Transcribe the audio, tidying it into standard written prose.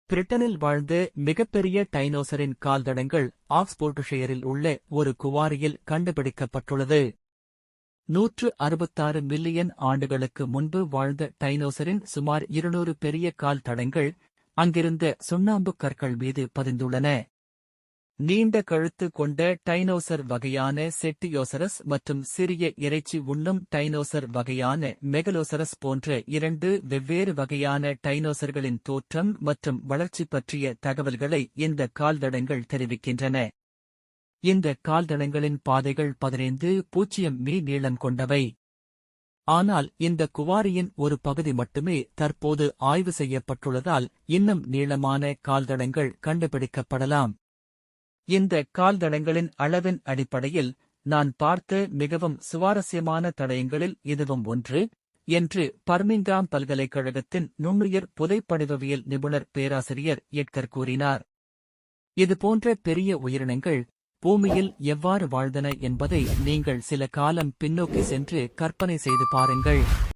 பிரிட்டனில் வாழ்ந்த மிகப்பெரிய டைனோசரின் கால்தடங்கள் ஆக்ஸ்போர்ட்ஷையரில் உள்ள ஒரு குவாரியில் கண்டுபிடிக்கப்பட்டுள்ளது. 166 மில்லியன் ஆண்டுகளுக்கு முன்பு வாழ்ந்த டைனோசரின் சுமார் 200 பெரிய கால் தடங்கள் அங்கிருந்த சுண்ணாம்புக் கற்கள் மீது பதிந்துள்ளன. நீண்ட கழுத்து கொண்ட டைனோசர் வகையான செட்டியோசரஸ் மற்றும் சிறிய இறைச்சி உண்ணும் டைனோசர் வகையான மெகலோசரஸ் போன்ற இரண்டு வெவ்வேறு வகையான டைனோசர்களின் தோற்றம் மற்றும் வளர்ச்சி பற்றிய தகவல்களை இந்த கால்தடங்கள் தெரிவிக்கின்றன. இந்த கால்தடங்களின் பாதைகள் 15.0 மீ நீளம் கொண்டவை. ஆனால் இந்த குவாரியின் ஒரு பகுதி மட்டுமே தற்போது ஆய்வு செய்யப்பட்டுள்ளதால் இன்னும் நீளமான கால்தடங்கள் கண்டுபிடிக்கப்படலாம். இந்த கால்தடங்களின் அளவின் அடிப்படையில் நான் பார்த்த மிகவும் சுவாரஸ்யமான தடயங்களில் இதுவும் ஒன்று என்று பர்மிங்காம் பல்கலைக்கழகத்தின் நுண்ணுயிர் புதைப்படிவவியல் நிபுணர் பேராசிரியர் எட்கர் கூறினார். இதுபோன்ற பெரிய உயிரினங்கள் பூமியில் எவ்வாறு வாழ்ந்தன என்பதை நீங்கள் சில காலம் பின்னோக்கி சென்று கற்பனை செய்து பாருங்கள்.